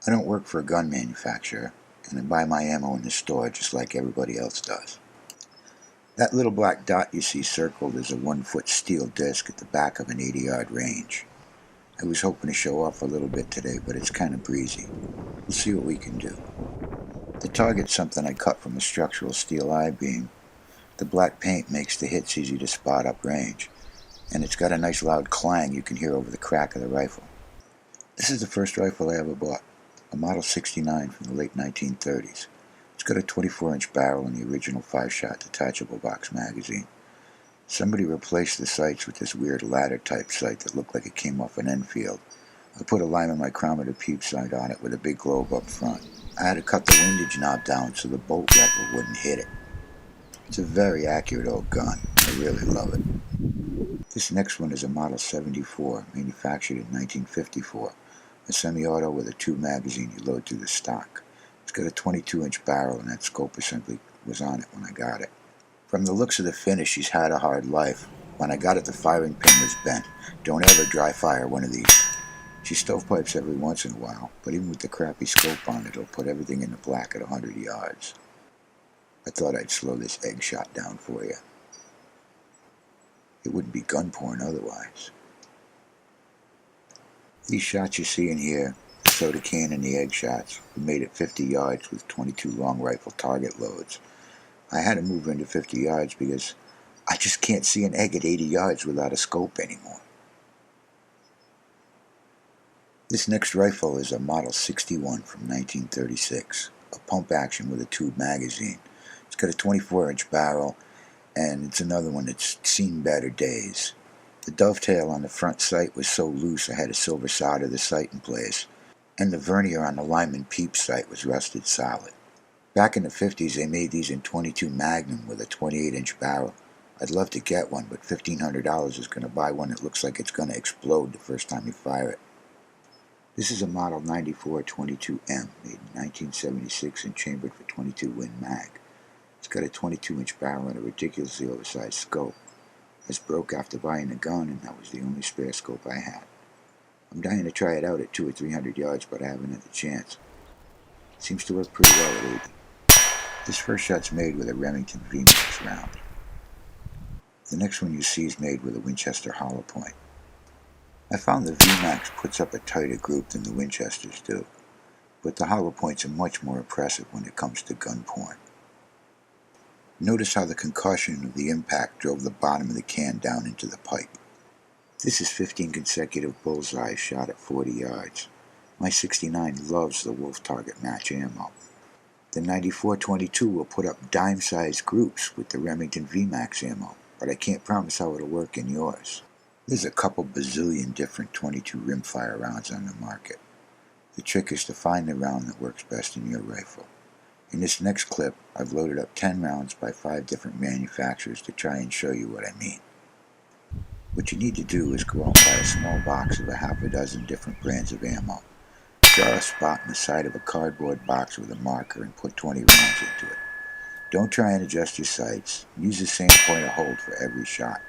I don't work for a gun manufacturer, and I buy my ammo in the store just like everybody else does. That little black dot you see circled is a 1-foot steel disc at the back of an 80-yard range. I was hoping to show off a little bit today, but it's kind of breezy. We'll see what we can do. The target's something I cut from a structural steel I-beam. The black paint makes the hits easy to spot uprange, and it's got a nice loud clang you can hear over the crack of the rifle. This is the first rifle I ever bought, a Model 69 from the late 1930s. It's got a 24-inch barrel and the original 5-shot detachable box magazine. Somebody replaced the sights with this weird ladder-type sight that looked like it came off an Enfield. I put a Lyman micrometer peep sight on it with a big globe up front. I had to cut the windage knob down so the bolt lever wouldn't hit it. It's a very accurate old gun. I really love it. This next one is a Model 74, manufactured in 1954. A semi-auto with a tube magazine you load through the stock. It's got a 22-inch barrel, and that scope assembly was on it when I got it. From the looks of the finish, she's had a hard life. When I got it, the firing pin was bent. Don't ever dry fire one of these. She stovepipes every once in a while, but even with the crappy scope on it, it'll put everything in the black at 100 yards. I thought I'd slow this egg shot down for you. It wouldn't be gun porn otherwise. These shots you see in here, the soda can and the egg shots, were made at 50 yards with 22 long rifle target loads. I had to move into 50 yards because I just can't see an egg at 80 yards without a scope anymore. This next rifle is a Model 61 from 1936, a pump action with a tube magazine. It's got a 24-inch barrel, and it's another one that's seen better days. The dovetail on the front sight was so loose I had to silver solder the sight in place, and the vernier on the Lyman peep sight was rusted solid. Back in the 50s, they made these in .22 Magnum with a 28-inch barrel. I'd love to get one, but $1,500 is going to buy one that looks like it's going to explode the first time you fire it. This is a Model 94 22M, made in 1976 and chambered for .22 Win Mag. It's got a 22-inch barrel and a ridiculously oversized scope. This broke after buying a gun, and that was the only spare scope I had. I'm dying to try it out at 200 or 300 yards, but I haven't had the chance. It seems to work pretty well at 80. This first shot's made with a Remington VMAX round. The next one you see is made with a Winchester hollow point. I found the VMAX puts up a tighter group than the Winchesters do, but the hollow points are much more impressive when it comes to gun porn. Notice how the concussion of the impact drove the bottom of the can down into the pipe. This is 15 consecutive bullseyes shot at 40 yards. My 69 loves the Wolf target match ammo. The 94-22 will put up dime-sized groups with the Remington VMAX ammo, but I can't promise how it'll work in yours. There's a couple bazillion different .22 rimfire rounds on the market. The trick is to find the round that works best in your rifle. In this next clip, I've loaded up 10 rounds by 5 different manufacturers to try and show you what I mean. What you need to do is go out and buy a small box of a half a dozen different brands of ammo. Draw a spot in the side of a cardboard box with a marker and put 20 rounds into it. Don't try and adjust your sights. Use the same point of hold for every shot.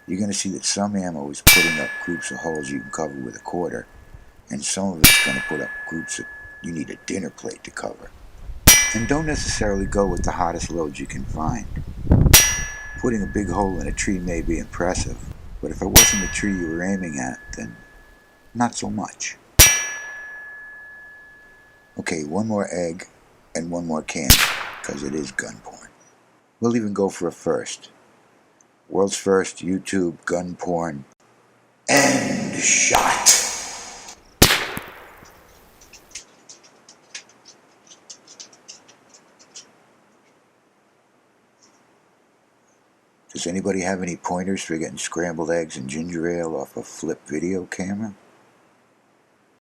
You're going to see that some ammo is putting up groups of holes you can cover with a quarter, and some of it's going to put up groups that you need a dinner plate to cover. And don't necessarily go with the hottest loads you can find. Putting a big hole in a tree may be impressive, but if it wasn't the tree you were aiming at, then not so much. Okay, one more egg and one more can, because it is gun porn. We'll even go for a first. World's first YouTube gun porn end shot. Does anybody have any pointers for getting scrambled eggs and ginger ale off a flip video camera?